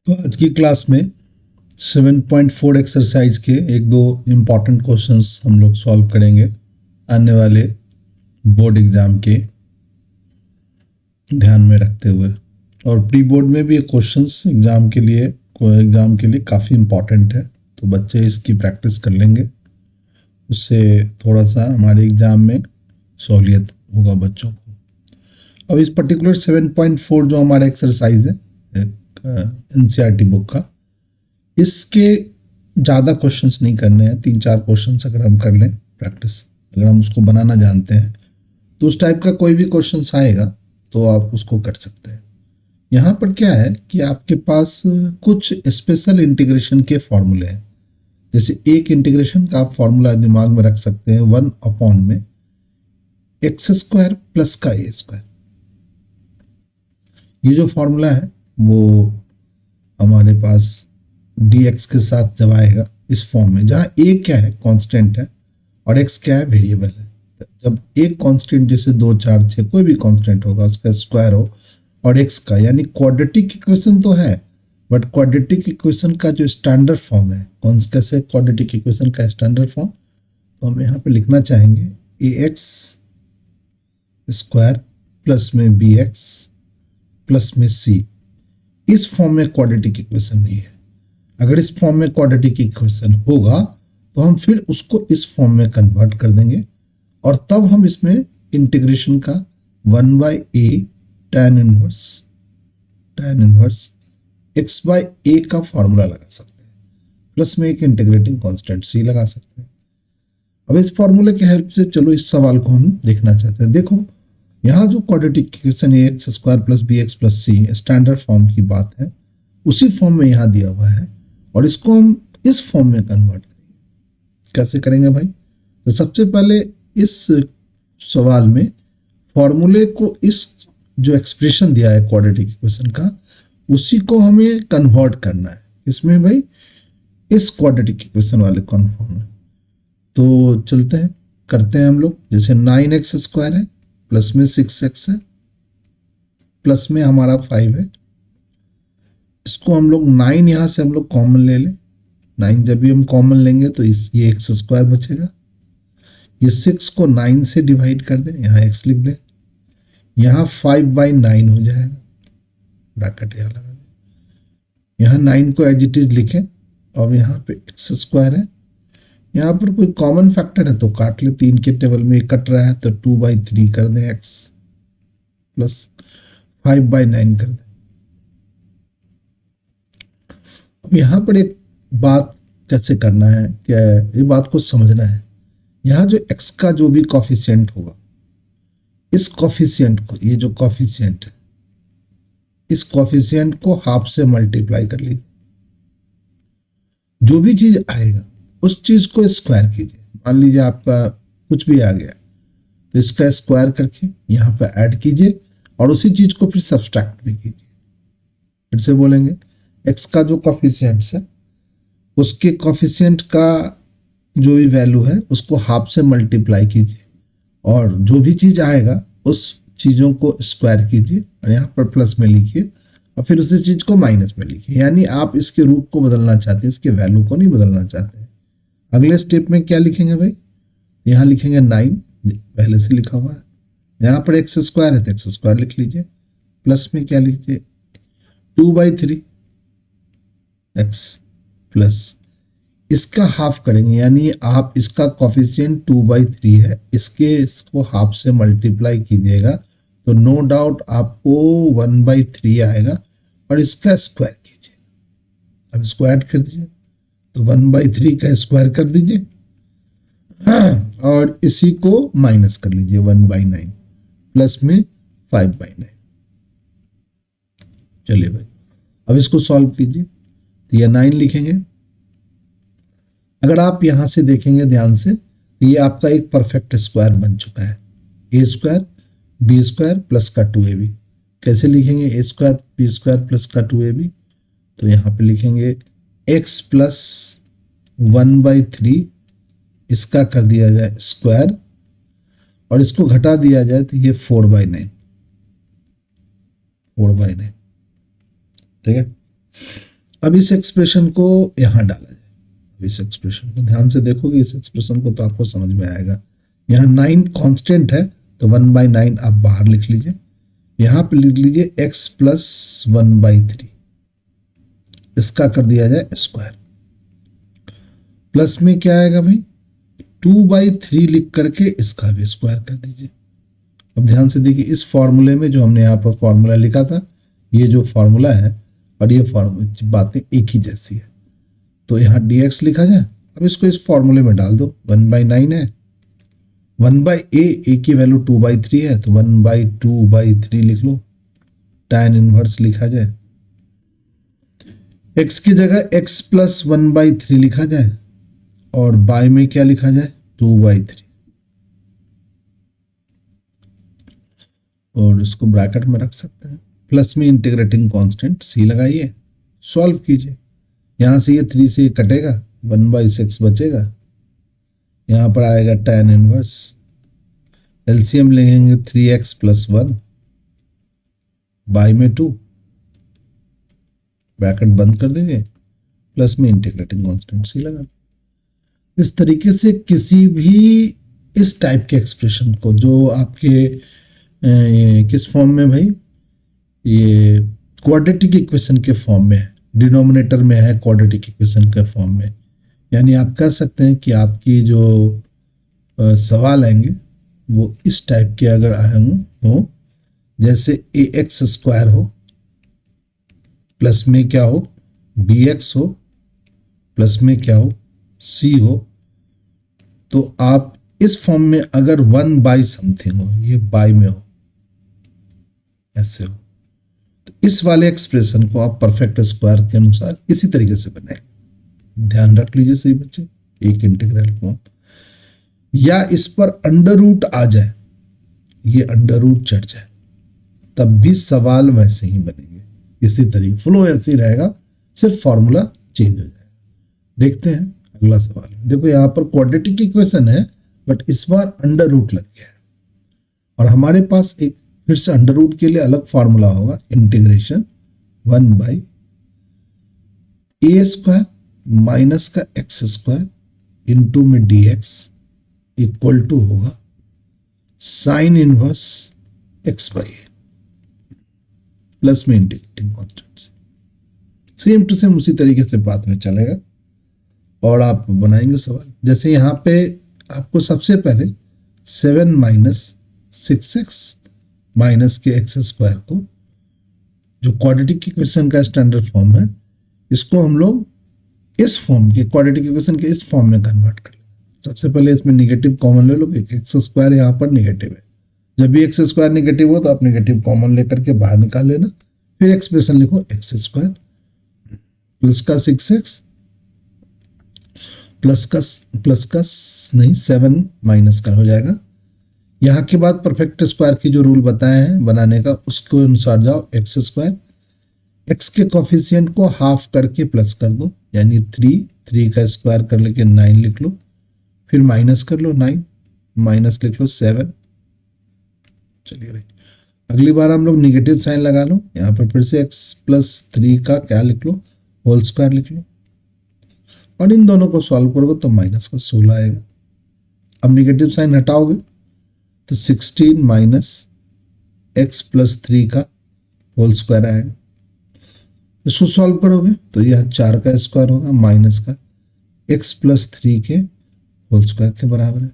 तो आज की क्लास में 7.4 एक्सरसाइज के एक दो इम्पॉर्टेंट क्वेश्चंस हम लोग सॉल्व करेंगे आने वाले बोर्ड एग्जाम के ध्यान में रखते हुए। और प्री बोर्ड में भी ये क्वेश्चंस एग्जाम के लिए काफ़ी इम्पॉर्टेंट है, तो बच्चे इसकी प्रैक्टिस कर लेंगे, उससे थोड़ा सा हमारे एग्जाम में सहूलियत होगा बच्चों को। अब इस पर्टिकुलर 7.4 जो हमारा एक्सरसाइज है एनसीईआरटी बुक का, इसके ज़्यादा क्वेश्चंस नहीं करने हैं। 3-4 क्वेश्चंस अगर हम कर लें प्रैक्टिस, अगर हम उसको बनाना जानते हैं तो उस टाइप का कोई भी क्वेश्चंस आएगा तो आप उसको कर सकते हैं। यहाँ पर क्या है कि आपके पास कुछ स्पेशल इंटीग्रेशन के फॉर्मूले हैं। जैसे एक इंटीग्रेशन का आप फॉर्मूला दिमाग में रख सकते हैं, 1 में x² प्लस का a²। ये जो फॉर्मूला है वो हमारे पास dx के साथ जब आएगा इस फॉर्म में, जहाँ a क्या है कांस्टेंट है और x क्या है वेरिएबल है। जब एक कांस्टेंट जैसे 2, 4, 6 कोई भी कांस्टेंट होगा उसका स्क्वायर हो और x का, यानी क्वाड्रेटिक इक्वेशन तो है बट क्वाड्रेटिक इक्वेशन का जो स्टैंडर्ड फॉर्म है, कैसे क्वाड्रेटिक इक्वेशन का स्टैंडर्ड फॉर्म, तो हम यहाँ पे लिखना चाहेंगे ax² प्लस में bx प्लस में c। इस फॉर्म में क्वाड्रेटिक इक्वेशन नहीं है। अगर इस फॉर्म में क्वाड्रेटिक इक्वेशन होगा तो हम फिर उसको इस फॉर्म में कन्वर्ट कर देंगे और तब हम इसमें इंटीग्रेशन का 1/a tan इनवर्स x/a का फॉर्मूला लगा सकते हैं, प्लस में एक इंटीग्रेटिंग कांस्टेंट c लगा सकते हैं। अब इस फॉर्मूले की हेल्प से चलो इस सवाल को हम देखना चाहते हैं। देखो यहाँ जो क्वाड्रेटिक इक्वेशन है x² plus bx plus c standard form की बात है, उसी फॉर्म में यहाँ दिया हुआ है और इसको हम इस फॉर्म में कन्वर्ट करेंगे। कैसे करेंगे भाई? तो सबसे पहले इस सवाल में फॉर्मूले को, इस जो एक्सप्रेशन दिया है क्वाड्रेटिक इक्वेशन का, उसी को हमें कन्वर्ट करना है। इसमें भाई इस क्वाड्रेटिक इक्वेशन वाले फॉर्म में। तो चलते हैं, करते हैं हम लोग। जैसे 9x² है प्लस में 6x है प्लस में हमारा 5 है। इसको हम लोग 9 यहाँ से हम लोग कॉमन ले लें। 9 जब भी हम कॉमन लेंगे तो ये x² बचेगा। ये 6 को 9 से डिवाइड कर दें, यहाँ x लिख दें। यहाँ 5/9 हो जाएगा, ब्रैकेट यहाँ लगा दें। यहाँ 9 को एज इट इज लिखें। अब यहाँ पे x² है, यहाँ पर कोई कॉमन फैक्टर है तो काट ले। 3 के टेबल में कट रहा है तो 2/3 कर दें x प्लस 5/9 कर दें। अब यहाँ पर एक बात कैसे करना है, क्या ये बात को समझना है। यहाँ जो x का जो भी कॉफिशिएंट होगा, इस कॉफिशिएंट को, ये जो कॉफिशिएंट है, इस कॉफिशिएंट को हाफ से मल्टीप्लाई कर लीजिए। जो भी चीज आएगा उस चीज को स्क्वायर कीजिए। मान लीजिए आपका कुछ भी आ गया तो इसका स्क्वायर करके यहाँ पर ऐड कीजिए और उसी चीज को फिर सब्सट्रैक्ट भी कीजिए। फिर से बोलेंगे, x का जो कॉफिशिएंट्स है उसके कॉफिशिएंट का जो भी वैल्यू है उसको हाफ से मल्टीप्लाई कीजिए और जो भी चीज आएगा उस चीजों को स्क्वायर कीजिए और यहाँ पर प्लस में लिखिए और फिर उसी चीज को माइनस में लिखिए। यानी आप इसके रूप को बदलना चाहते हैं, इसके वैल्यू को नहीं बदलना चाहते। अगले स्टेप में क्या लिखेंगे भाई? यहाँ लिखेंगे 9, पहले से लिखा हुआ है। यहाँ पर x² है तो x² लिख लीजिए, प्लस में क्या लीजिए 2/3 x प्लस इसका हाफ करेंगे, यानी आप इसका कॉफिशिएंट 2/3 है, इसको हाफ से मल्टीप्लाई कीजिएगा तो नो डाउट आपको 1/3 आएगा और इसका स्क्वायर कीजिए। अब स्क्वायर कर दीजिए तो 1/3 का स्क्वायर कर दीजिए और इसी को माइनस कर लीजिए 1/9 प्लस में 5/9। चलिए भाई अब इसको सॉल्व कीजिए तो ये 9 लिखेंगे। अगर आप यहां से देखेंगे ध्यान से तो ये आपका एक परफेक्ट स्क्वायर बन चुका है। a² b² प्लस का 2ab। कैसे लिखेंगे a² b² प्लस का 2ab? तो यहाँ पे लिखेंगे x प्लस 1/3, इसका कर दिया जाए स्क्वायर और इसको घटा दिया जाए तो ये 4/9। ठीक है। अब इस एक्सप्रेशन को यहां डाला जाए। अब इस एक्सप्रेशन को ध्यान से देखोगे, इस एक्सप्रेशन को तो आपको समझ में आएगा। यहाँ 9 कांस्टेंट है तो 1/9 आप बाहर लिख लीजिए, यहां पे लिख लीजिए x प्लस 1/3, इसका कर दिया जाए स्क्वायर। प्लस में क्या आएगा भाई, 2/3 लिख करके इसका भी स्क्वायर कर दीजिए। अब ध्यान से देखिए, इस फॉर्मूले में जो हमने यहाँ पर फॉर्मूला लिखा था, ये जो फॉर्मूला है और ये फॉर्मूला बातें एक ही जैसी है, तो यहाँ dx लिखा जाए। अब इसको इस फॉर्मूले में डाल दो, 1/9 है, 1/a की वैल्यू 2/3 है तो 1/2/3 लिख लो, tan इनवर्स लिखा जाए। x की जगह x प्लस 1/3 लिखा जाए और बाय में क्या लिखा जाए, 2/3, और इसको ब्रैकेट में रख सकते हैं। प्लस में इंटीग्रेटिंग कांस्टेंट c लगाइए, सॉल्व कीजिए। यहां से ये 3 से कटेगा, 1/6 बचेगा, यहां पर आएगा tan इनवर्स, एलसीएम लेंगे 3x प्लस 1 बाय में 2, ब्रैकेट बंद कर देंगे, प्लस में इंटीग्रेटिंग कांस्टेंट c लगा। इस तरीके से किसी भी इस टाइप के एक्सप्रेशन को, जो आपके किस फॉर्म में भाई, ये क्वाड्रेटिक इक्वेशन के फॉर्म में है, डिनोमिनेटर में है क्वाड्रेटिक इक्वेशन के फॉर्म में, यानी आप कह सकते हैं कि आपकी जो सवाल आएंगे वो इस टाइप के अगर आए हो, जैसे ax² हो, प्लस में क्या हो bx हो, प्लस में क्या हो c हो, तो आप इस फॉर्म में अगर 1/समथिंग हो, ये बाय में हो, ऐसे हो, तो इस वाले एक्सप्रेशन को आप परफेक्ट स्क्वायर के अनुसार इसी तरीके से बनाएंगे। ध्यान रख लीजिए सही बच्चे, एक इंटीग्रल फॉर्म, या इस पर अंडर रूट आ जाए, ये अंडर रूट चढ़ जाए, तब भी सवाल वैसे ही बनेंगे, इसी तरीके फ्लो ऐसे ही रहेगा, सिर्फ फॉर्मूला चेंज हो जाएगा। देखते हैं अगला सवाल। देखो यहाँ पर क्वाड्रेटिक इक्वेशन है, बट इस बार अंडर रूट लग गया है, और हमारे पास एक फिर से अंडर रूट के लिए अलग फॉर्मूला होगा, इंटीग्रेशन 1/a² माइनस का x² इंटू में dx इक्वल टू होगा साइन इनवर्स x/a प्लस में integrating constant. Same to same उसी तरीके से बात में चलेगा और आप बनाएंगे सवाल। जैसे यहाँ पे आपको सबसे पहले 7 माइनस 6x माइनस के x² को, जो क्वाड्रेटिक इक्वेशन का स्टैंडर्ड फॉर्म है, इसको हम लोग इस फॉर्म के क्वाड्रेटिक इक्वेशन के इस फॉर्म में कन्वर्ट कर लेंगे। सबसे पहले इसमें निगेटिव कॉमन ले लो, x² यहाँ पर निगेटिव है, जब भी x² निगेटिव हो तो आप निगेटिव कॉमन लेकर के बाहर निकाल लेना, फिर एक्सप्रेशन लिखो x² प्लस का 6x प्लस का नहीं 7 माइनस का हो जाएगा। यहाँ के बाद परफेक्ट स्क्वायर की जो रूल बताए हैं बनाने का, उसके अनुसार जाओ, x², x के कोफिशिएंट को हाफ करके प्लस कर दो, यानी 3 का स्क्वायर कर लेके 9 लिख लो, फिर माइनस कर लो 9, माइनस लिख लो 7। चलिए भाई, अगली बार हम लोग निगेटिव साइन लगा लो, यहाँ पर फिर से x प्लस 3 का क्या लिख लो, होल स्क्वायर लिख लो, और इन दोनों को सॉल्व करोगे तो माइनस का 16 आएगा। अब निगेटिव साइन हटाओगे तो 16 माइनस x प्लस 3 का होल स्क्वायर आएगा। इसको सॉल्व करोगे तो यह 4 का स्क्वायर होगा माइनस का x प्लस 3 के होल स्क्वायर के बराबर है।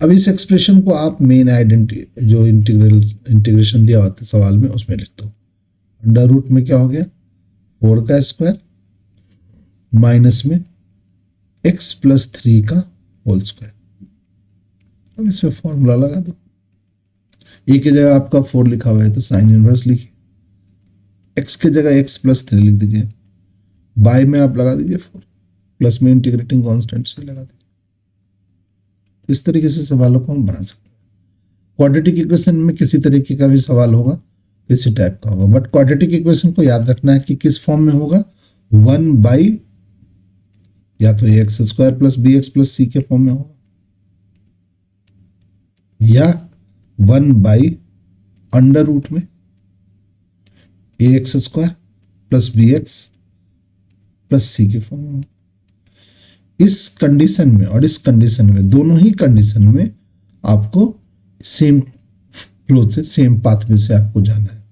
अब इस एक्सप्रेशन को आप मेन आइडेंटिटी जो इंटीग्रेशन दिया होता है सवाल में, उसमें लिख दो। अंडर रूट में क्या हो गया, 4 का स्क्वायर माइनस में x प्लस 3 का होल स्क्वायर। अब इसमें फॉर्मूला लगा दो, a की जगह आपका 4 लिखा हुआ है तो साइन इनवर्स लिखिए, x की जगह x प्लस 3 लिख दीजिए, बाय में आप लगा दीजिए 4, प्लस में इंटीग्रेटिंग कांस्टेंट से लगा दीजिए। इस तरीके से सवालों को हम बना सकते हैं। क्वाड्रेटिक इक्वेशन में किसी तरीके का भी सवाल होगा तो इसी टाइप का होगा, बट क्वाड्रेटिक इक्वेशन को याद रखना है कि किस फॉर्म में होगा, 1/ या तो ax² plus bx plus c के फॉर्म में होगा, या 1/ अंडर रूट में ax² प्लस bx प्लस सी के फॉर्म में। इस कंडीशन में और इस कंडीशन में, दोनों ही कंडीशन में आपको सेम फ्लो से, सेम पाथवे से आपको जाना है।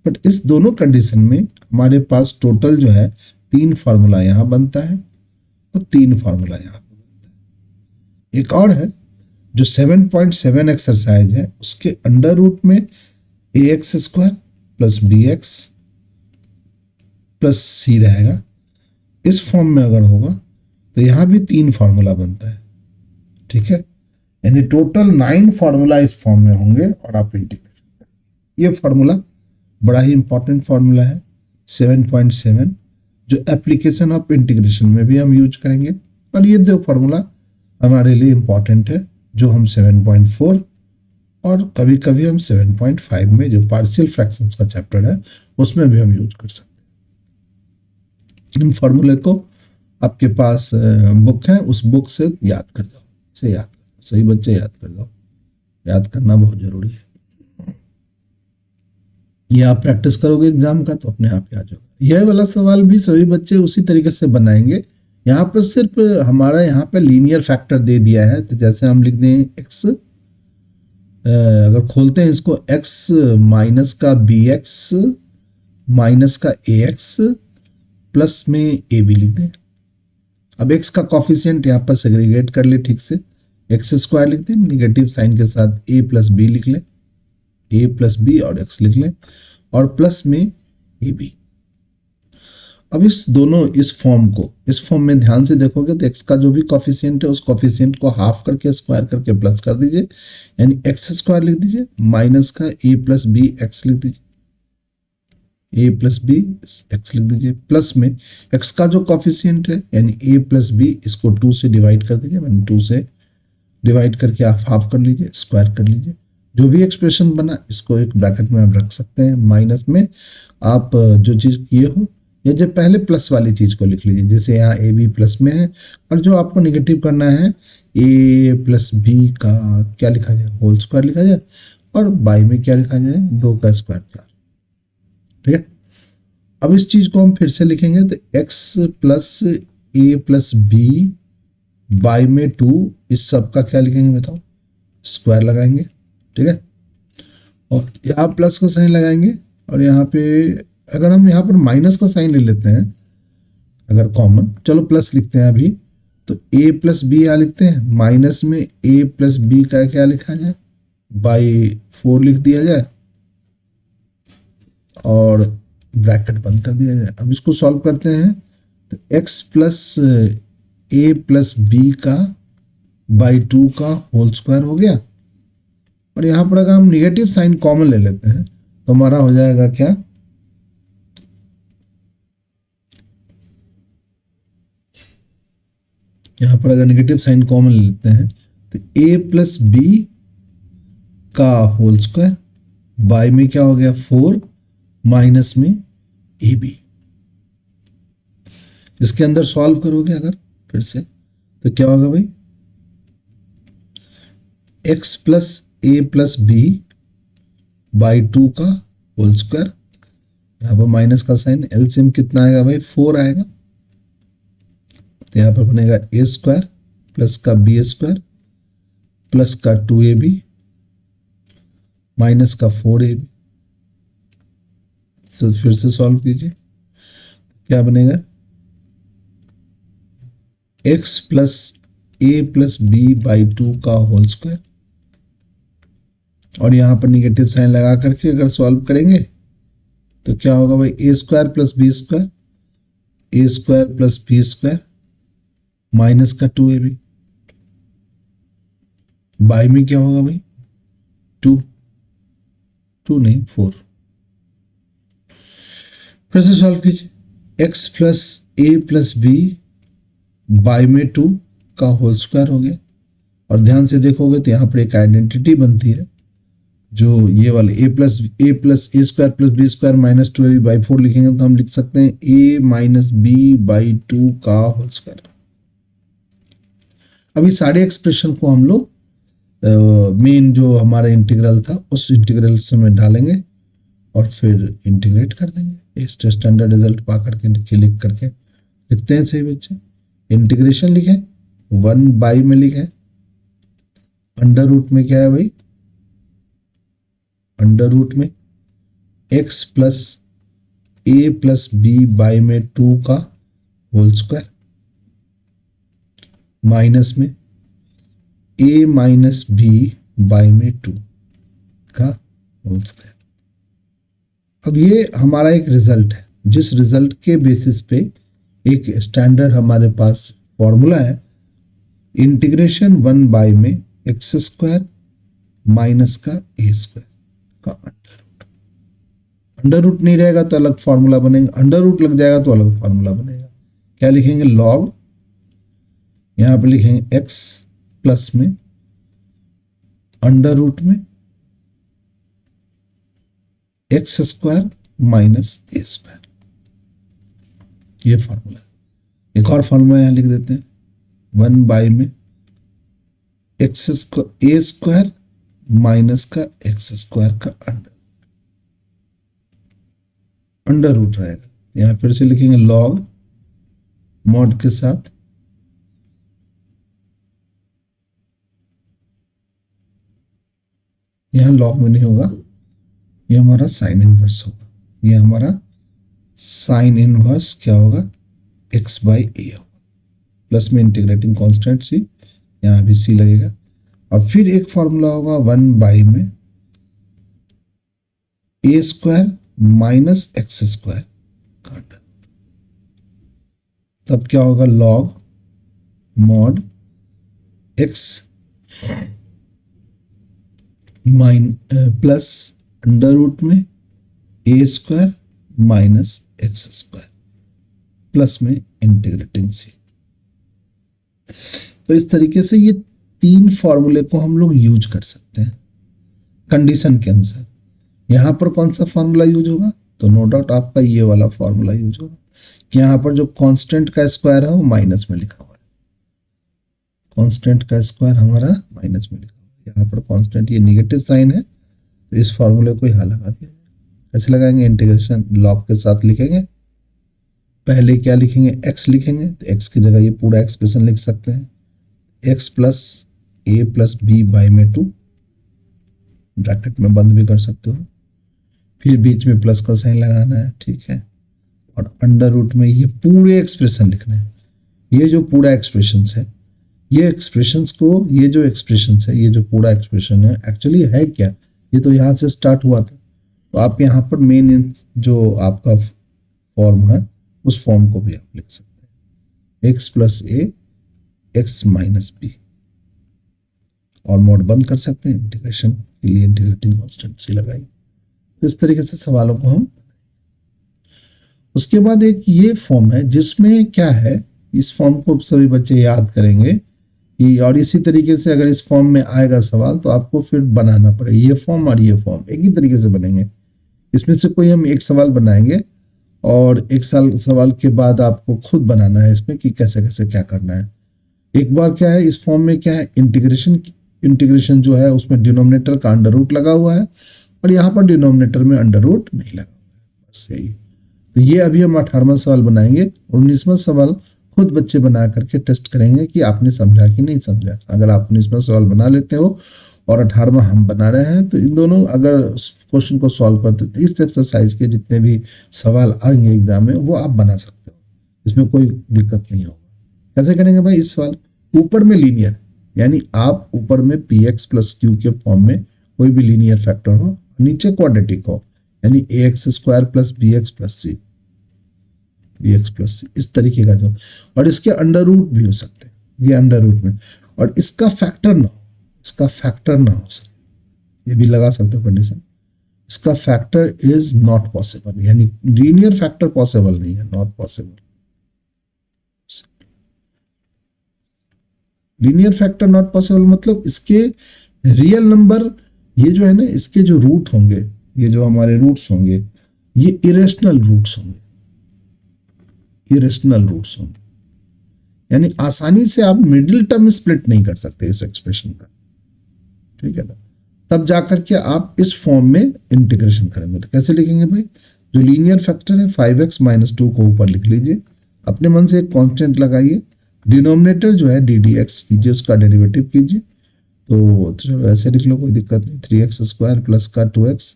बट इस दोनों कंडीशन में हमारे पास टोटल जो है 3 फार्मूला यहां बनता है और 3 फार्मूला यहां पर बनता है। एक और है जो 7.7 एक्सरसाइज है, उसके अंडर रूट में ax² plus bx plus c रहेगा। इस फॉर्म में अगर होगा तो यहां भी 3 फार्मूला बनता है, ठीक है। यानी टोटल 9 फार्मूला इस फॉर्म में होंगे और आप इंटीग्रेशन करेंगे। ये फार्मूला बड़ा ही इंपॉर्टेंट फार्मूला है 7.7, जो एप्लीकेशन ऑफ इंटीग्रेशन में भी हम यूज करेंगे। और ये 2 फार्मूला हमारे लिए इंपॉर्टेंट है, जो हम 7.4 और कभी कभी हम 7.5 में, जो पार्शियल फ्रैक्शंस का चैप्टर है, उसमें भी हम यूज कर सकते हैं। इन फार्मूले को आपके पास बुक है, उस बुक से याद कर जाओ, इसे याद कर जाओ, सही बच्चे याद कर जाओ, याद करना बहुत जरूरी है। ये आप प्रैक्टिस करोगे एग्जाम का तो अपने आप याद होगा। यह वाला सवाल भी सभी बच्चे उसी तरीके से बनाएंगे। यहाँ पर सिर्फ हमारा यहाँ पे लीनियर फैक्टर दे दिया है, तो जैसे हम लिख दें x, अगर खोलते हैं इसको, x माइनस का bx माइनस का ax प्लस में ab लिख दें। अब x का कॉफिशिएंट यहाँ पर सेग्रीगेट कर ले ठीक से, x² लिख दें, निगेटिव साइन के साथ a प्लस b लिख लें, a प्लस b और x लिख लें, और प्लस में ab। अब इस फॉर्म में ध्यान से देखोगे तो x का जो भी कॉफिशिएंट है, उस कॉफिशिएंट को हाफ करके स्क्वायर करके प्लस कर दीजिए, यानी x² लिख दीजिए, माइनस का a प्लस b x लिख दीजिए, a प्लस b x लिख दीजिए, प्लस में x का जो कॉफिशिएंट है यानी a प्लस b, इसको 2 से डिवाइड कर दीजिए, मैंने 2 से डिवाइड करके आप हाफ कर लीजिए, स्क्वायर कर लीजिए। जो भी एक्सप्रेशन बना इसको एक ब्रैकेट में आप रख सकते हैं। माइनस में आप जो चीज किए हो, या जो पहले प्लस वाली चीज को लिख लीजिए, जैसे यहाँ ए बी प्लस में है, और जो आपको निगेटिव करना है ए प्लस बी का क्या लिखा जाए, होल स्क्वायर लिखा जाए, और बाई में क्या लिखा जाए, 2 का स्क्वायर 4, ठीक है। अब इस चीज को हम फिर से लिखेंगे तो X plus A plus B by में 2, इस सब का क्या लिखेंगे बताओ, स्क्वायर लगाएंगे, ठीक है। और यहाँ प्लस का साइन लगाएंगे, और यहाँ पे अगर हम यहाँ पर माइनस का साइन ले लेते हैं अगर कॉमन, चलो प्लस लिखते हैं अभी, तो a प्लस बी यहाँ लिखते हैं, माइनस में a प्लस बी का क्या लिखा जाए, बाई 4 लिख दिया जाए, और ब्रैकेट बंद कर दिया जाए। अब इसको सॉल्व करते हैं तो x plus A plus B का बाई 2 का होल स्क्वायर हो गया, और यहाँ पर अगर हम निगेटिव साइन कॉमन ले लेते हैं तो हमारा हो जाएगा क्या, यहाँ पर अगर निगेटिव साइन कॉमन लेते हैं तो a प्लस बी का होल स्क्वायर बाई में क्या हो गया 4, माइनस में ए बी। इसके अंदर सॉल्व करोगे अगर फिर से तो क्या होगा भाई, x plus A plus B by 2 का होल स्क्वायर, यहाँ पर माइनस का साइन, एलसीएम कितना आएगा भाई, 4 आएगा, तो यहाँ पर बनेगा ए स्क्वायर प्लस का बी स्क्वायर प्लस का 2ab माइनस का 4ab। तो फिर से सॉल्व कीजिए, क्या बनेगा, x plus A plus B by 2 का होल स्क्वायर, और यहां पर निगेटिव साइन लगा करके अगर सॉल्व करेंगे तो क्या होगा भाई, A square plus B square, A square plus B square minus का 2ab, बाई में क्या होगा भाई 2 नहीं 4। फिर से सॉल्व कीजिए, x plus A plus B by में 2 का होल स्क्वायर हो गया, और ध्यान से देखोगे तो यहाँ पर एक आइडेंटिटी बनती है, जो ये वाले a plus A square plus B square minus 2ab by 4 लिखेंगे तो हम लिख सकते हैं a माइनस बी बाई 2 का होल स्क्वायर। अभी सारे एक्सप्रेशन को हम लोग मेन जो हमारा इंटीग्रल था उस इंटीग्रल से में डालेंगे और फिर इंटीग्रेट कर देंगे, स्टैंडर्ड रिजल्ट पा करके लिख करके लिखते हैं सही बच्चे, इंटीग्रेशन लिखें, 1 में लिखें, अंडर रूट में क्या है भाई, अंडर रूट में x plus A plus B by में 2 का होल स्क्वायर, माइनस में a माइनस बी बाई में 2 का होल स्क्वायर। अब ये हमारा एक रिजल्ट है, जिस रिजल्ट के बेसिस पे एक स्टैंडर्ड हमारे पास फॉर्मूला है, इंटीग्रेशन 1 में एक्स स्क्वायर माइनस का ए स्क्वायर का अंडर रूट नहीं रहेगा तो अलग फॉर्मूला बनेगा, अंडर रूट लग जाएगा तो अलग फॉर्मूला बनेगा। क्या लिखेंगे, लॉग, यहां पे लिखेंगे x प्लस में अंडर रूट में एक्स स्क्वायर माइनस ए स्क्वायर, ये फॉर्मूला। एक और फॉर्मूला यहां लिख देते हैं, 1 में x square A square minus का एक्स स्क्वायर का अंडर रूट रहेगा। यहां फिर से लिखेंगे लॉग मॉड के साथ यहां लॉग में नहीं होगा, ये हमारा साइन इनवर्स होगा, ये हमारा साइन इनवर्स क्या होगा, x बाई ए होगा, प्लस में इंटीग्रेटिंग कांस्टेंट सी, यहां भी सी लगेगा। और फिर एक फॉर्मूला होगा 1 में A square minus X square का अंडर, तब क्या होगा, log mod X plus under root में A square minus X square plus में इंटीग्रेटिंग सी। तो इस तरीके से ये 3 फॉर्मूले को हम लोग यूज कर सकते हैं कंडीशन के अनुसार। यहां पर कौन सा फॉर्मूला यूज होगा, तो नो डाउट आपका ये वाला फॉर्मूला यूज होगा कि यहां पर जो कांस्टेंट का स्क्वायर है वो माइनस में लिखा हुआ है, कांस्टेंट का स्क्वायर हमारा माइनस में लिखा हुआ है, यहाँ पर कांस्टेंट ये नेगेटिव साइन है तो इस फॉर्मूले को यहाँ लगा दिया। कैसे लगाएंगे, इंटीग्रेशन लॉग के साथ लिखेंगे, पहले क्या लिखेंगे, x लिखेंगे, तो x की जगह ये पूरा एक्सप्रेशन लिख सकते हैं, x plus A plus B by में 2, ब्रैकेट में बंद भी कर सकते हो, फिर बीच में प्लस का साइन लगाना है, ठीक है, और अंडर रूट में ये पूरे एक्सप्रेशन लिखना है। ये जो पूरा एक्सप्रेशन है, ये एक्सप्रेशंस को, ये जो एक्सप्रेशन है, ये जो पूरा एक्सप्रेशन है एक्चुअली है क्या, ये तो यहाँ से स्टार्ट हुआ था, तो आप यहाँ पर मेन जो आपका फॉर्म है उस फॉर्म को भी आप लिख सकते हैं, एक्स प्लस ए एक्स माइनस बी, और मोड बंद कर सकते हैं, इंटीग्रेशन के लिए इंटीग्रेटिंग कांस्टेंट सी लगाई। तो इस तरीके से सवालों को हम, उसके बाद एक ये फॉर्म है जिसमें क्या है, इस फॉर्म को सभी बच्चे याद करेंगे कि, और इसी तरीके से अगर इस फॉर्म में आएगा सवाल तो आपको फिर बनाना पड़ेगा, ये फॉर्म और ये फॉर्म एक ही तरीके से बनेंगे। इसमें से कोई हम एक सवाल बनाएंगे और एक सवाल के बाद आपको खुद बनाना है इसमें कि कैसे कैसे क्या करना है। एक बार क्या है, इस फॉर्म में क्या है, इंटीग्रेशन जो है उसमें डिनोमिनेटर का अंडर रूट लगा हुआ है और यहाँ पर डिनोमिनेटर में अंडर रूट नहीं लगा हुआ है, बस यही। तो ये अभी हम 18वां सवाल बनाएंगे, 19वां सवाल खुद बच्चे बना करके टेस्ट करेंगे कि आपने समझा कि नहीं समझा। अगर आप 19वां सवाल बना लेते हो और 18वां हम बना रहे हैं तो इन दोनों अगर क्वेश्चन को सॉल्व करते तो इस एक्सरसाइज के जितने भी सवाल आएंगे एग्जाम में वो आप बना सकते हो, इसमें कोई दिक्कत नहीं होगा। कैसे करेंगे भाई, इस सवाल ऊपर में लीनियर, यानी आप ऊपर में पी एक्स प्लस क्यू के फॉर्म में कोई भी लीनियर फैक्टर हो, नीचे क्वाड्रेटिक हो, यानी A X square plus B X plus C, B X plus C, इस तरीके का जो, और इसके अंडर रूट भी हो सकते हैं, ये अंडर रूट में, और इसका फैक्टर ना हो, इसका फैक्टर ना हो सके, ये भी लगा सकते हो कंडीशन, इसका फैक्टर इज नॉट पॉसिबल, यानी लीनियर फैक्टर पॉसिबल नहीं है, not possible. Linear factor not possible मतलब इसके रियल नंबर, ये जो है ना, इसके जो रूट होंगे, ये जो हमारे रूट्स होंगे, ये इरेशनल रूट्स होंगे, इरेशनल रूट्स होंगे, यानी आसानी से आप मिडिल टर्म स्प्लिट नहीं कर सकते इस एक्सप्रेशन का, ठीक है ना। तब जाकर के आप इस फॉर्म में इंटीग्रेशन करेंगे। तो कैसे लिखेंगे भाई, जो लीनियर फैक्टर है 5x - 2 को ऊपर लिख लीजिए, अपने मन से एक कांस्टेंट लगाइए, डिनोमिनेटर जो है डी डी एक्स कीजिए, उसका डेरिवेटिव कीजिए। तो चलो ऐसे लिख लो, कोई दिक्कत नहीं। 3x² प्लस का 2x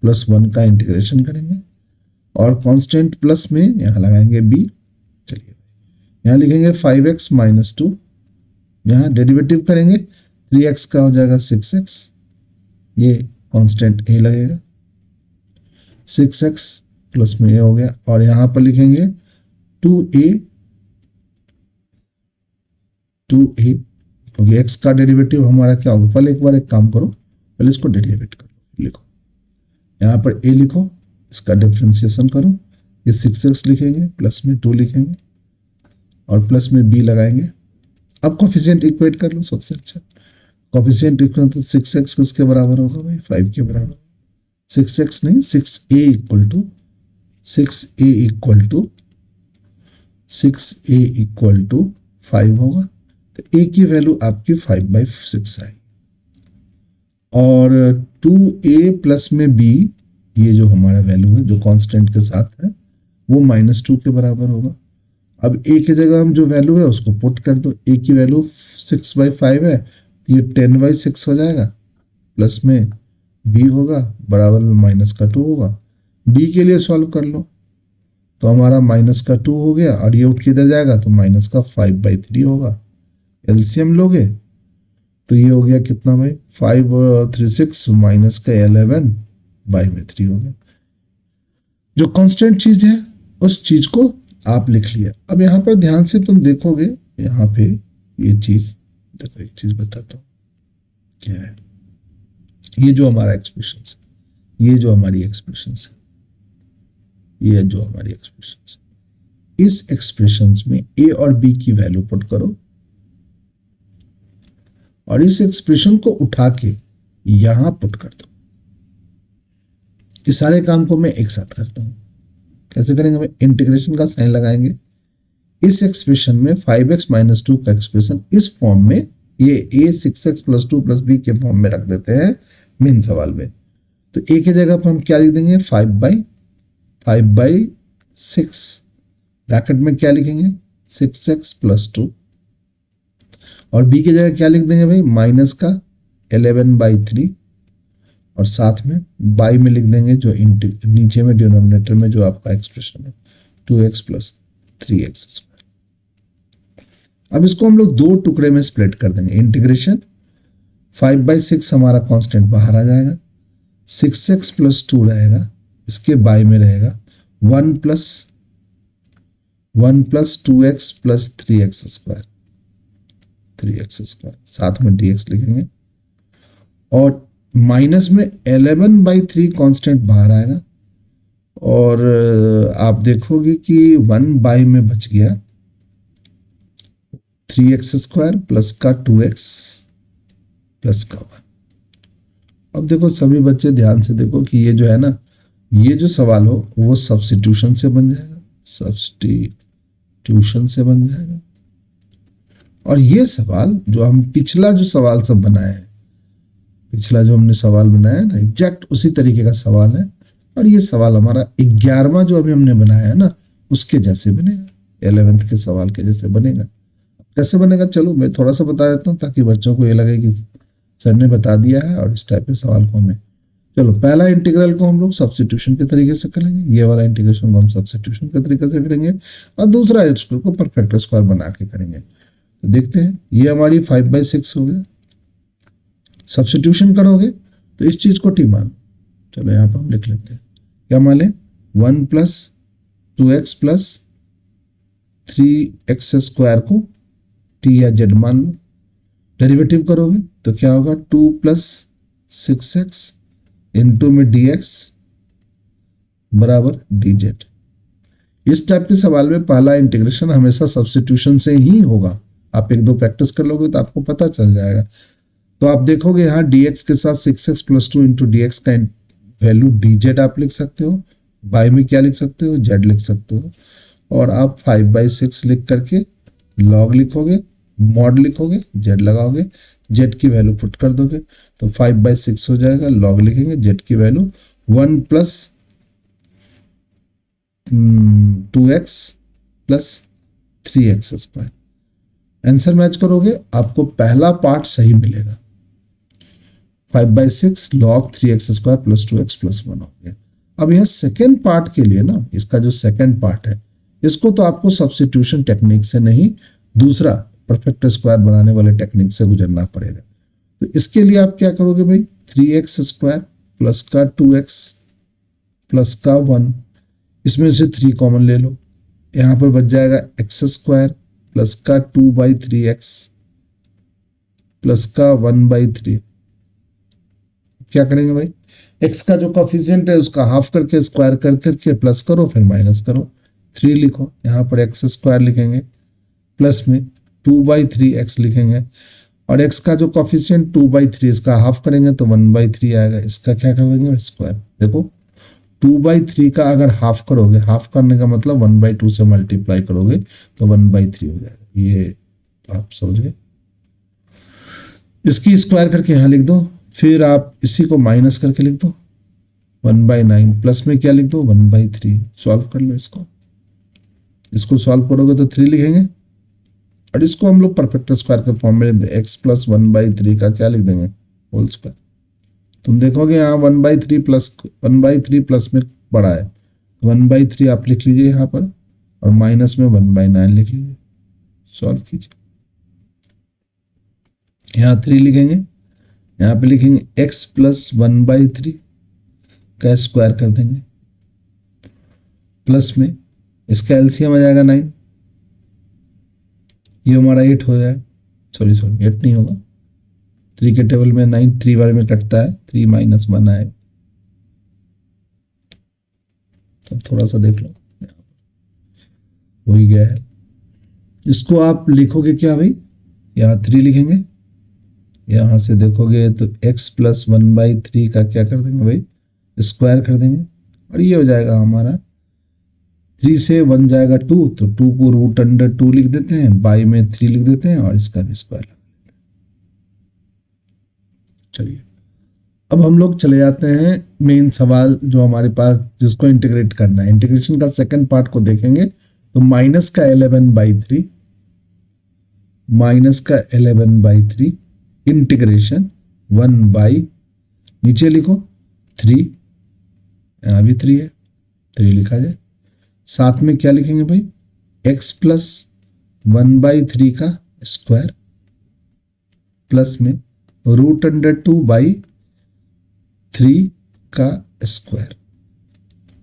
प्लस 1 का इंटीग्रेशन करेंगे और कांस्टेंट प्लस में यहाँ लगाएंगे b। चलिए यहाँ लिखेंगे 5x माइनस 2, यहाँ डेरिवेटिव करेंगे 3x का हो जाएगा 6x, ये कांस्टेंट a लगेगा, 6x प्लस में a हो गया। और यहाँ पर लिखेंगे 2a क्योंकि x का डेरिवेटिव हमारा क्या होगा, पहले एक बार एक काम करो, पहले इसको डेरिवेट करो, लिखो यहाँ पर a लिखो, इसका डिफरेंशिएशन करो, ये 6x लिखेंगे, प्लस में 2 लिखेंगे और प्लस में b लगाएंगे। अब कोफिशिएंट इक्वेट कर लो, सबसे अच्छा कोफिशिएंट इक्वल तो 6x किसके बराबर होगा भाई, 5 के बराबर। 6x नहीं 6a इक्वल टू 5 होगा, तो a की वैल्यू आपकी 5/6 आई। और 2a प्लस में b, ये जो हमारा वैल्यू है जो कांस्टेंट के साथ है, वो -2 के बराबर होगा। अब a की जगह हम जो वैल्यू है उसको पुट कर दो, a की वैल्यू 6/5 है, तो ये 10/6 हो जाएगा, प्लस में b होगा, बराबर में -2 होगा। b के लिए सॉल्व कर लो, तो हमारा -2 हो गया और ये उठ के इधर जाएगा तो -5/3 होगा। एलसीएम लोगे तो ये हो गया कितना भाई, 5 और 3 6 माइनस का 11/3 हो गया। जो कांस्टेंट चीज है उस चीज को आप लिख लिया। अब यहाँ पर ध्यान से तुम देखोगे, यहाँ पे ये चीज देखो, एक चीज बताता हूँ क्या है। ये जो हमारा एक्सप्रेशन है, ये जो हमारी एक्सप्रेशन है, ये जो हमारी एक्सप्रेशन है, इस एक्सप्रेशन में a और b की वैल्यू पुट करो और इस एक्सप्रेशन को उठा के यहां पुट कर दो। इस सारे काम को मैं एक साथ करता हूं, कैसे करेंगे भाई, इंटीग्रेशन का साइन लगाएंगे। इस एक्सप्रेशन में 5x माइनस 2 का एक्सप्रेशन इस फॉर्म में, ये a 6x plus 2 plus b के फॉर्म में रख देते हैं मेन सवाल में। तो a की जगह पर हम क्या लिख देंगे, 5/6, ब्रैकेट में क्या लिखेंगे 6x प्लस 2, और b की जगह क्या लिख देंगे भाई, माइनस का 11/3, और साथ में बाई में लिख देंगे जो नीचे में डिनोमिनेटर में जो आपका एक्सप्रेशन है 2x प्लस 3x²। अब इसको हम लोग दो टुकड़े में स्प्लिट कर देंगे, इंटीग्रेशन 5/6 हमारा कांस्टेंट बाहर आ जाएगा, 6x प्लस 2 रहेगा, इसके बाई में रहेगा 1 प्लस 2x प्लस 3x², साथ में dx लिखेंगे, और माइनस में 11/3 कांस्टेंट बाहर आएगा, और आप देखोगे कि 1 बाई में बच गया 3x² प्लस का 2x प्लस का 1। अब देखो सभी बच्चे ध्यान से देखो कि ये जो है ना, ये जो सवाल हो वो सब्स्टिट्यूशन से बन जाएगा, और ये सवाल जो हम पिछला जो सवाल सब बनाए हैं, पिछला जो हमने सवाल बनाया है ना, एग्जैक्ट उसी तरीके का सवाल है। और ये सवाल हमारा 11वां जो अभी हमने बनाया है ना, उसके जैसे बनेगा, 11th के सवाल के जैसे बनेगा। कैसे बनेगा चलो मैं थोड़ा सा बता देता हूँ, ताकि बच्चों को ये लगे कि सर ने बता दिया है और इस टाइप के सवाल को हमें, चलो पहला इंटीग्रल को हम लोग सब्स्टिट्यूशन के तरीके से करेंगे, ये वाला इंटीग्रेशन को हम सब्स्टिट्यूशन के तरीके से करेंगे, और दूसरा इसको परफेक्ट स्क्वायर बना के करेंगे। तो देखते हैं, ये हमारी 5/6 हो गया, सब्स्टिट्यूशन करोगे तो इस चीज को टी मान, चलो यहाँ पर हम लिख लेते हैं, क्या मान लें 1 प्लस 2x प्लस 3x² को टी या जेड मान लो। डेरिवेटिव करोगे तो क्या होगा, 2 प्लस 6x इंटू में dx बराबर dz। इस टाइप के सवाल में पहला इंटीग्रेशन हमेशा सब्स्टिट्यूशन से ही होगा। आप एक दो प्रैक्टिस कर लोगे तो आपको पता चल जाएगा। तो आप देखोगे यहाँ dx के साथ 6x प्लस 2 इंटू dx का वैल्यू dz आप लिख सकते हो, बाई में क्या लिख सकते हो, z लिख सकते हो, और आप 5/6 लिख करके लॉग लिखोगे, मॉड लिखोगे, z लगाओगे, z की वैल्यू पुट कर दोगे तो 5/6 हो जाएगा, लॉग लिखेंगे, z की value 1 plus 2x plus 3x²। Answer match करोगे आपको पहला पार्ट सही मिलेगा, 5/6 log 3x² + 2x + 1 हो गया। अब यह सेकेंड पार्ट के लिए ना, इसका जो सेकेंड पार्ट है इसको तो आपको सब्स्टिट्यूशन टेक्निक से नहीं, दूसरा परफेक्ट स्क्वायर बनाने वाले टेक्निक से गुजरना पड़ेगा। तो इसके लिए आप क्या करोगे भाई, 3x² प्लस का 2x प्लस का 1, इसमें से 3 कॉमन ले लो, यहां पर बच जाएगा x² प्लस का 2/3x प्लस का 1/3। क्या करेंगे भाई, x का जो कॉफिशिएंट है उसका हाफ करके स्क्वायर कर करके प्लस करो, फिर माइनस करो, 3 लिखो, यहाँ पर x² लिखेंगे, प्लस में 2/3x लिखेंगे, और x का जो कॉफिशिएंट 2/3 इसका हाफ करेंगे तो 1/3 आएगा, इसका क्या कर देंगे स्क्वायर। देखो 2/3 का अगर हाफ करोगे, हाफ करने का मतलब 1/2 से मल्टीप्लाई करोगे तो 1/3 हो जाएगा, ये आप समझ गए। इसकी स्क्वायर करके यहाँ लिख दो, फिर आप इसी को माइनस करके लिख दो 1/9, प्लस में क्या लिख दो 1/3। सॉल्व कर लो इसको सॉल्व करोगे तो 3 लिखेंगे, और इसको हम लोग परफेक्ट स्क्वायर के फॉर्म में x + 1/3 का क्या लिख देंगे होल स्क्वायर। तुम देखोगे यहाँ 1/3 प्लस में बड़ा है, 1/3 आप लिख लीजिए यहाँ पर, और माइनस में 1/9 लिख लीजिए, सॉल्व कीजिए। यहाँ 3 लिखेंगे, यहाँ पे लिखेंगे x + 1/3 का स्क्वायर कर देंगे, प्लस में इसका एलसीएम आ जाएगा 9, ये हमारा 8 हो जाएगा, सॉरी 8 नहीं होगा, 3 के टेबल में 9 3 बार में कटता है, 3 - 1 आएगा। तब थोड़ा सा देख लो, हो ही गया है। इसको आप लिखोगे क्या भाई, यहाँ 3 लिखेंगे, यहां से देखोगे तो x + 1/3 का क्या कर देंगे भाई स्क्वायर कर देंगे, और ये हो जाएगा हमारा 3 से 1 जाएगा 2, तो 2 को √2 लिख देते हैं, बाई में 3 लिख देते हैं, और इसका भी स्क्वायर लगा देते हैं। चलिए अब हम लोग चले जाते हैं मेन सवाल जो हमारे पास, जिसको इंटीग्रेट करना है। इंटीग्रेशन का सेकंड पार्ट को देखेंगे तो माइनस का 11/3 इंटीग्रेशन 1/ नीचे लिखो 3, यहां भी 3 है, 3 लिखा जाए, साथ में क्या लिखेंगे भाई x + 1/3 का स्क्वायर, प्लस में √2/3 का स्क्वायर।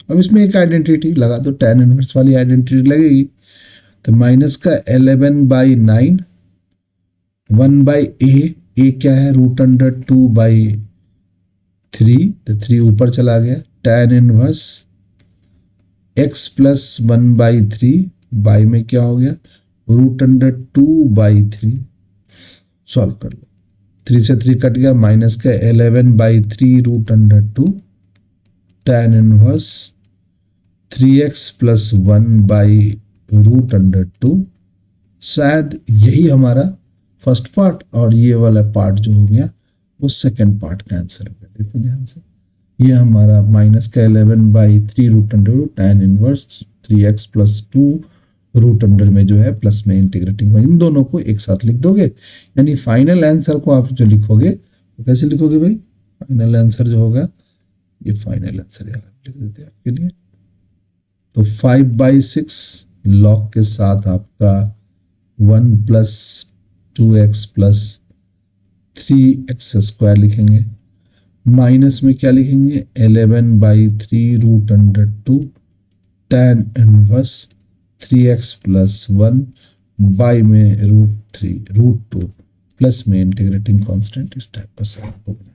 अब इसमें एक आइडेंटिटी लगा दो, tan इनवर्स वाली आइडेंटिटी लगेगी, तो माइनस का 11/9 1/a, a क्या है √2/3, तो 3 ऊपर चला गया, tan इनवर्स x + 1/3 बाई में क्या हो गया √2/3। सॉल्व कर लो, 3 से 3 कट गया, माइनस का 11/3 √2 tan इनवर्स 3x + 1/√2। शायद यही हमारा फर्स्ट पार्ट, और ये वाला पार्ट जो हो गया वो सेकंड पार्ट का आंसर हो गया। देखो ध्यान से, ये हमारा माइनस का 11/3 √2 tan इनवर्स 3x + 2 √, में जो है प्लस में इंटीग्रेटिंग, इन दोनों को एक साथ लिख दोगे, यानी फाइनल आंसर को आप जो लिखोगे वो कैसे लिखोगे भाई, फाइनल आंसर जो होगा, ये फाइनल आंसर यहाँ लिख देते हैं आपके लिए। तो 5/6 लॉग के साथ आपका 1 + 2x + 3x² लिखेंगे, माइनस में क्या लिखेंगे 11/3 √2 tan इनवर्स 3x + 1 बाई में √2 प्लस में इंटीग्रेटिंग कांस्टेंट, इस टाइप का सवाल को बनाना।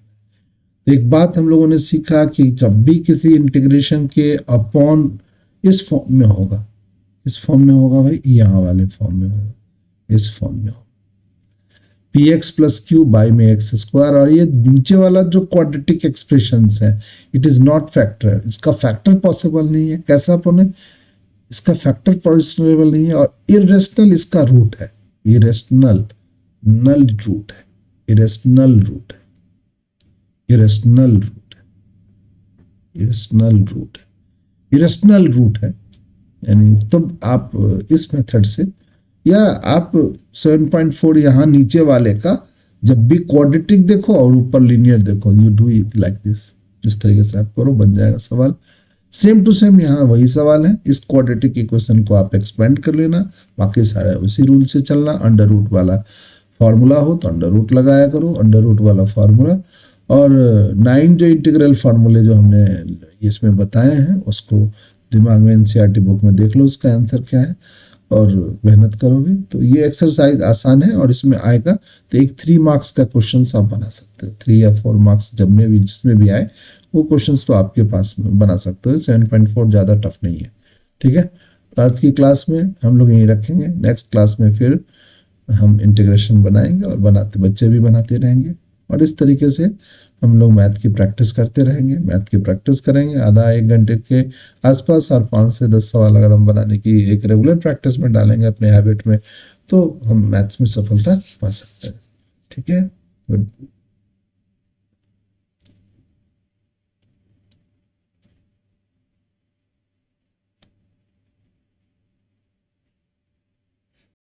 एक बात हम लोगों ने सीखा कि जब भी किसी इंटीग्रेशन के अपॉन इस फॉर्म में होगा, इस फॉर्म में होगा भाई, यहाँ वाले फॉर्म में होगा, इस फॉर्म में होगा px + q बाई में x², और ये नीचे वाला जो क्वाड्रेटिक एक्सप्रेशंस है इट इज नॉट फैक्टर, इसका फैक्टर पॉसिबल नहीं है। कैसा पढ़े, इसका फैक्टर पॉसिबल नहीं है, और इरेशनल इसका रूट है, इरेशनल नल रूट है, इरेशनल रूट है, इरेशनल रूट है, इरेशनल रूट है, इरेशनल रूट है, यानी तब आप इस मेथड से या आप 7.4 यहाँ नीचे वाले का जब भी क्वाड्रेटिक देखो और ऊपर लीनियर देखो, you do it like this, इस तरीके से आप करो, बन जाएगा सवाल। सेम टू सेम यहाँ वही सवाल है, इस क्वाड्रेटिक इक्वेशन को आप एक्सपेंड कर लेना, बाकी सारा उसी रूल से चलना। अंडर रूट वाला फार्मूला हो तो अंडर रूट लगाया करो, अंडर रूट वाला फार्मूला। और 9 जो इंटीग्रल फार्मूले जो हमने इसमें बताए हैं उसको दिमाग में एनसीईआरटी बुक में देख लो, उसका आंसर क्या है, और मेहनत करोगे तो ये एक्सरसाइज आसान है और इसमें आएगा तो एक 3 मार्क्स का क्वेश्चन आप बना सकते हो। 3 या 4 मार्क्स जब में भी जिसमें भी आए वो क्वेश्चंस तो आपके पास में बना सकते हो। 7.4 ज़्यादा टफ नहीं है। ठीक है, तो आज की क्लास में हम लोग यहीं रखेंगे। नेक्स्ट क्लास में फिर हम इंटीग्रेशन बनाएंगे और बनाते बच्चे भी बनाते रहेंगे, और इस तरीके से हम लोग मैथ की प्रैक्टिस करते रहेंगे। मैथ की प्रैक्टिस करेंगे आधा 1 घंटे के आसपास, और 5 से 10 सवाल अगर हम बनाने की एक रेगुलर प्रैक्टिस में डालेंगे अपने हैबिट में, तो हम मैथ्स में सफलता पा सकते हैं। ठीक है, गुड।